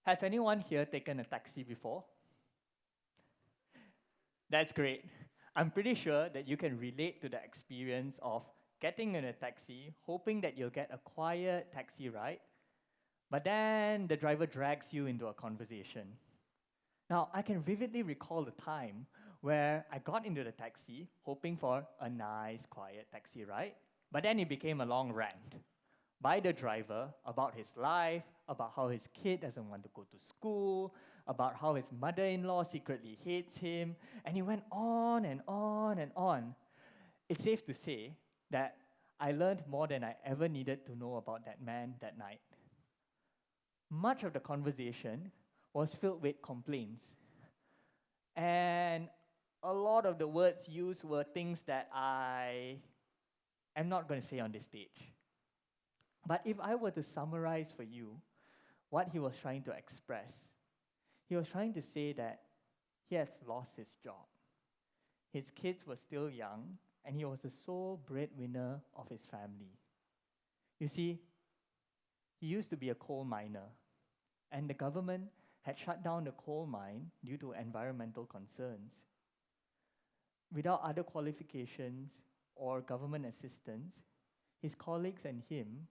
Has anyone here taken a taxi before? That's great. I'm pretty sure that you can relate to the experience of getting in a taxi, hoping that you'll get a quiet taxi ride, but then the driver drags you into a conversation. Now, I can vividly recall the time where I got into the taxi hoping for a nice, quiet taxi ride, but then it became a long rant by the driver about his life, about how his kid doesn't want to go to school, about how his mother-in-law secretly hates him, and he went on and on and on. It's safe to say that I learned more than I ever needed to know about that man that night. Much of the conversation was filled with complaints, and a lot of the words used were things that I am not going to say on this stage. But if I were to summarize for you what he was trying to express, he was trying to say that he has lost his job. His kids were still young, and he was the sole breadwinner of his family. You see, he used to be a coal miner, and the government had shut down the coal mine due to environmental concerns. Without other qualifications or government assistance, his colleagues and him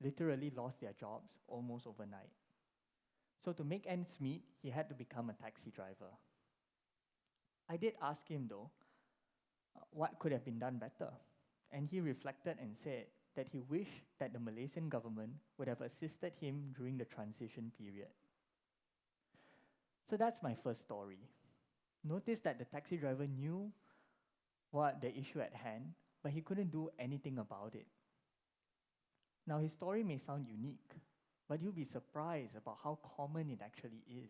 literally lost their jobs almost overnight. So to make ends meet, he had to become a taxi driver. I did ask him though, what could have been done better? And he reflected and said that he wished that the Malaysian government would have assisted him during the transition period. So that's my first story. Notice that the taxi driver knew what the issue at hand, but he couldn't do anything about it. Now, his story may sound unique, but you'll be surprised about how common it actually is.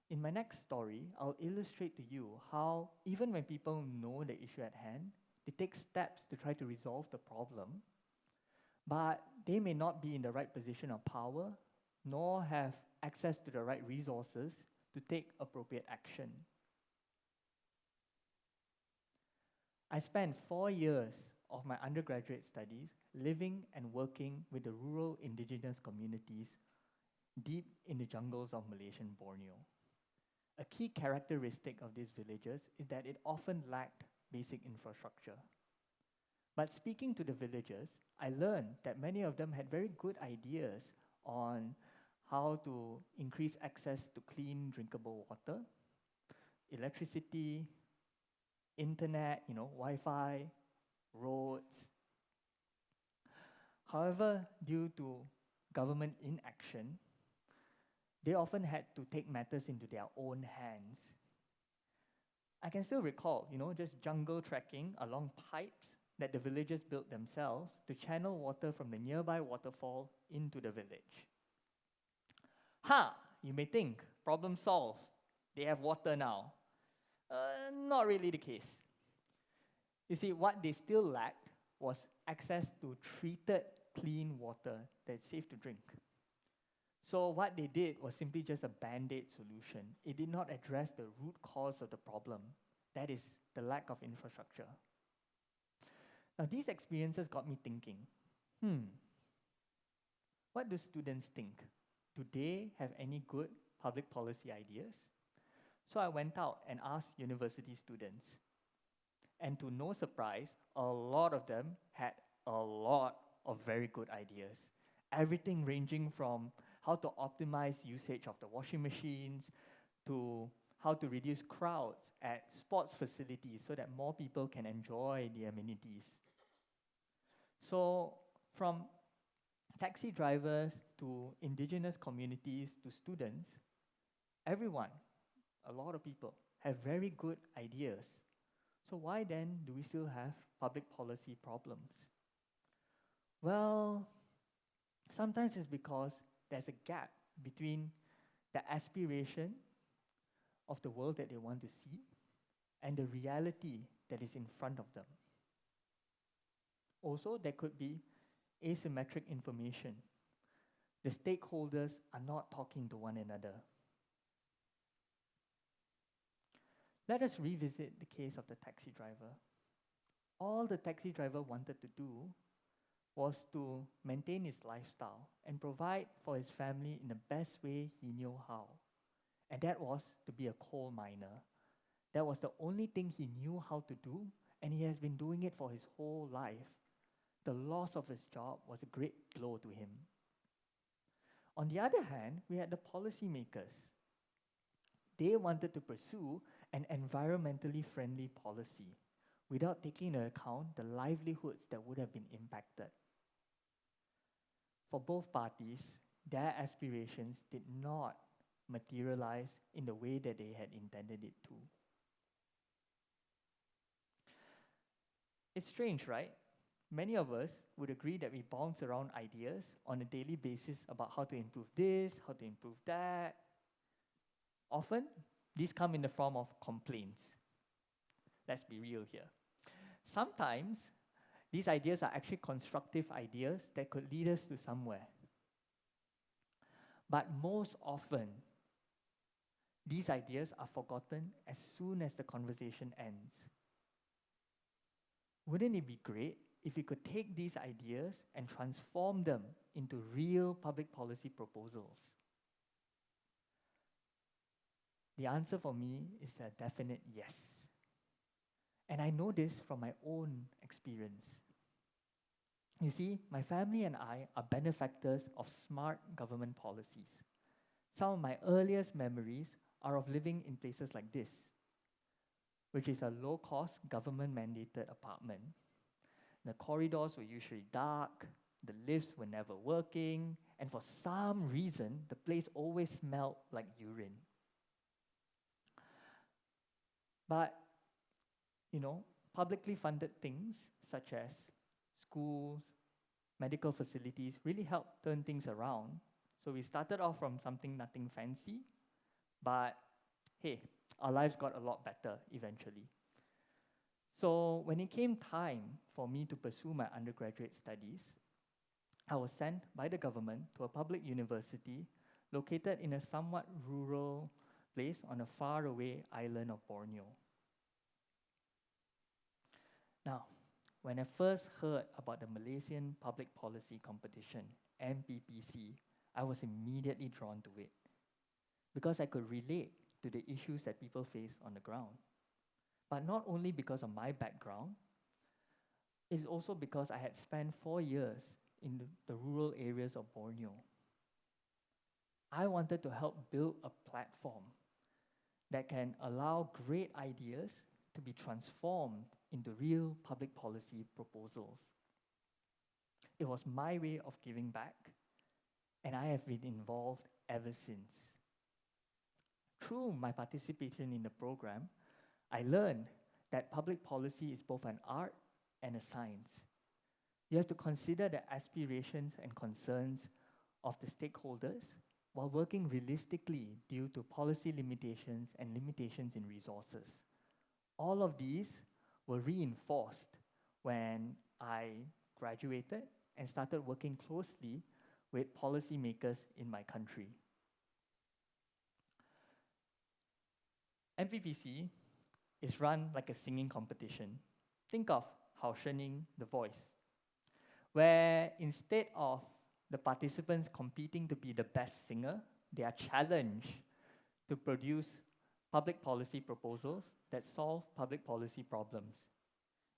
In my next story, I'll illustrate to you how, even when people know the issue at hand, they take steps to try to resolve the problem, but they may not be in the right position of power, nor have access to the right resources to take appropriate action. I spent 4 years of my undergraduate studies living and working with the rural indigenous communities deep in the jungles of Malaysian Borneo. A key characteristic of these villages is that it often lacked basic infrastructure. But speaking to the villagers, I learned that many of them had very good ideas on how to increase access to clean, drinkable water, electricity, internet, Wi-Fi, roads. However, due to government inaction, they often had to take matters into their own hands. I can still recall, just jungle trekking along pipes that the villagers built themselves to channel water from the nearby waterfall into the village. You may think, problem solved. They have water now. Not really the case. You see, what they still lacked was access to treated clean water that's safe to drink. So what they did was simply just a band-aid solution. It did not address the root cause of the problem. That is the lack of infrastructure. Now, these experiences got me thinking, what do students think? Do they have any good public policy ideas? So I went out and asked university students. And to no surprise, a lot of them had a lot of very good ideas. Everything ranging from how to optimize usage of the washing machines to how to reduce crowds at sports facilities so that more people can enjoy the amenities. So from taxi drivers to indigenous communities to students, everyone, a lot of people, have very good ideas. So why then do we still have public policy problems? Well, sometimes it's because there's a gap between the aspiration of the world that they want to see and the reality that is in front of them. Also, there could be asymmetric information. The stakeholders are not talking to one another. Let us revisit the case of the taxi driver. All the taxi driver wanted to do was to maintain his lifestyle and provide for his family in the best way he knew how. And that was to be a coal miner. That was the only thing he knew how to do, and he has been doing it for his whole life. The loss of his job was a great blow to him. On the other hand, we had the policymakers. They wanted to pursue an environmentally friendly policy without taking into account the livelihoods that would have been impacted. For both parties, their aspirations did not materialize in the way that they had intended it to. It's strange, right? Many of us would agree that we bounce around ideas on a daily basis about how to improve this, how to improve that. Often, these come in the form of complaints. Let's be real here. Sometimes, these ideas are actually constructive ideas that could lead us to somewhere. But most often, these ideas are forgotten as soon as the conversation ends. Wouldn't it be great if we could take these ideas and transform them into real public policy proposals? The answer for me is a definite yes. And I know this from my own experience. You see, my family and I are benefactors of smart government policies. Some of my earliest memories are of living in places like this, which is a low-cost government-mandated apartment. The corridors were usually dark, the lifts were never working, and for some reason, the place always smelled like urine. But, publicly funded things such as schools, medical facilities really helped turn things around. So we started off from nothing fancy, but hey, our lives got a lot better eventually. So when it came time for me to pursue my undergraduate studies, I was sent by the government to a public university located in a somewhat rural place on a faraway island of Borneo. Now, when I first heard about the Malaysian Public Policy Competition, MPPC, I was immediately drawn to it because I could relate to the issues that people face on the ground. But not only because of my background, it's also because I had spent 4 years in the rural areas of Borneo. I wanted to help build a platform that can allow great ideas to be transformed into real public policy proposals. It was my way of giving back, and I have been involved ever since. Through my participation in the program, I learned that public policy is both an art and a science. You have to consider the aspirations and concerns of the stakeholders while working realistically due to policy limitations and limitations in resources. All of these were reinforced when I graduated and started working closely with policymakers in my country. MPPC is run like a singing competition. Think of 好声音, The Voice, where instead of the participants competing to be the best singer, they are challenged to produce public policy proposals that solve public policy problems.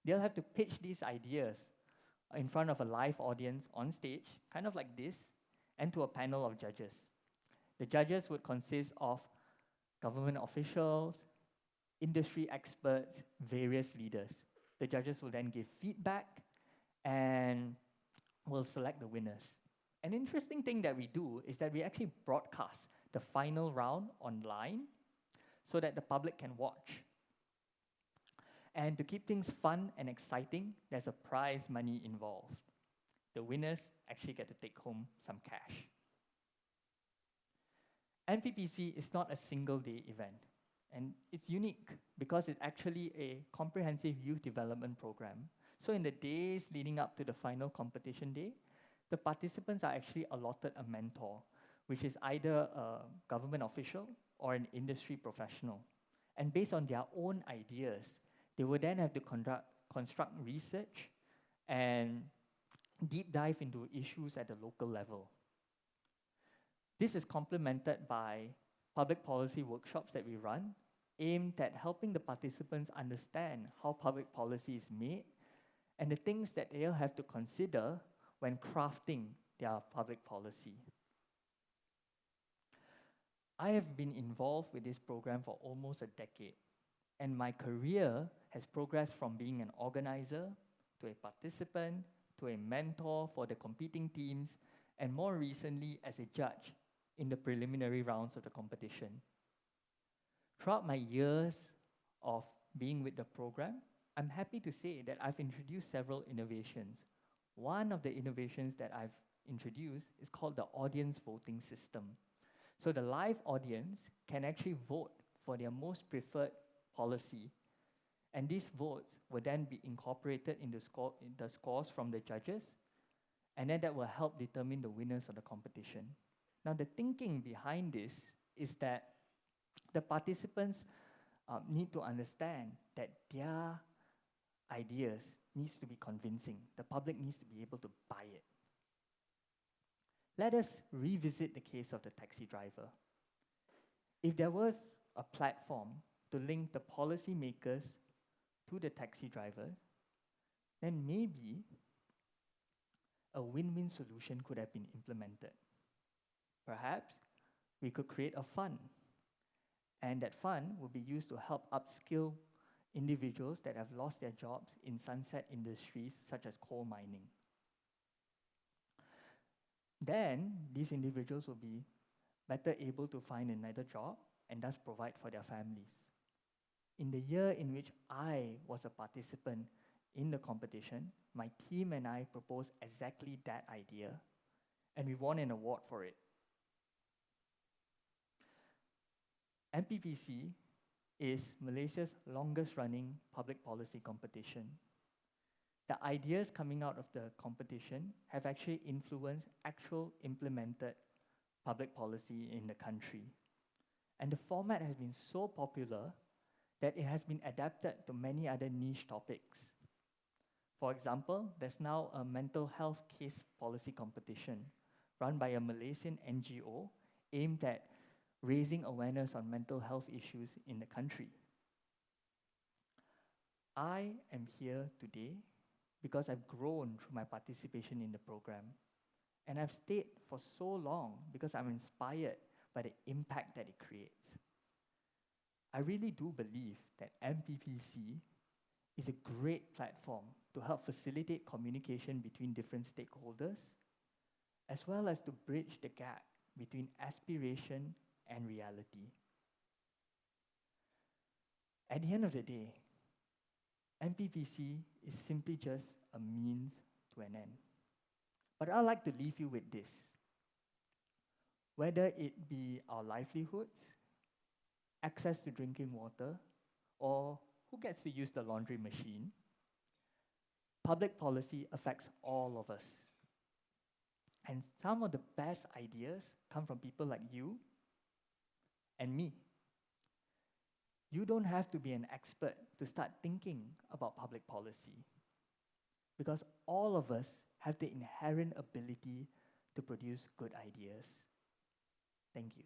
They'll have to pitch these ideas in front of a live audience on stage, kind of like this, and to a panel of judges. The judges would consist of government officials, industry experts, various leaders. The judges will then give feedback and will select the winners. An interesting thing that we do is that we actually broadcast the final round online so that the public can watch. And to keep things fun and exciting, there's a prize money involved. The winners actually get to take home some cash. MPPC is not a single-day event, and it's unique because it's actually a comprehensive youth development program. So in the days leading up to the final competition day, the participants are actually allotted a mentor, which is either a government official or an industry professional. And based on their own ideas, they will then have to construct research and deep dive into issues at the local level. This is complemented by public policy workshops that we run, aimed at helping the participants understand how public policy is made and the things that they'll have to consider when crafting their public policy. I have been involved with this program for almost a decade, and my career has progressed from being an organizer to a participant to a mentor for the competing teams, and more recently as a judge in the preliminary rounds of the competition. Throughout my years of being with the program, I'm happy to say that I've introduced several innovations. One of the innovations that I've introduced is called the audience voting system. So the live audience can actually vote for their most preferred policy, and these votes will then be incorporated in the scores from the judges, and then that will help determine the winners of the competition. Now, the thinking behind this is that the participants need to understand that their ideas needs to be convincing. The public needs to be able to buy it. Let us revisit the case of the taxi driver. If there was a platform to link the policymakers to the taxi driver, then maybe a win-win solution could have been implemented. Perhaps we could create a fund, and that fund will be used to help upskill individuals that have lost their jobs in sunset industries such as coal mining. Then these individuals will be better able to find another job and thus provide for their families. In the year in which I was a participant in the competition, my team and I proposed exactly that idea, and we won an award for it. MPPC is Malaysia's longest running public policy competition. The ideas coming out of the competition have actually influenced actual implemented public policy in the country. And the format has been so popular that it has been adapted to many other niche topics. For example, there's now a mental health case policy competition run by a Malaysian NGO aimed at raising awareness on mental health issues in the country. I am here today because I've grown through my participation in the program. And I've stayed for so long because I'm inspired by the impact that it creates. I really do believe that MPPC is a great platform to help facilitate communication between different stakeholders, as well as to bridge the gap between aspiration and reality. At the end of the day, MPPC is simply just a means to an end. But I'd like to leave you with this. Whether it be our livelihoods, access to drinking water, or who gets to use the laundry machine, public policy affects all of us. And some of the best ideas come from people like you and me. You don't have to be an expert to start thinking about public policy, because all of us have the inherent ability to produce good ideas. Thank you.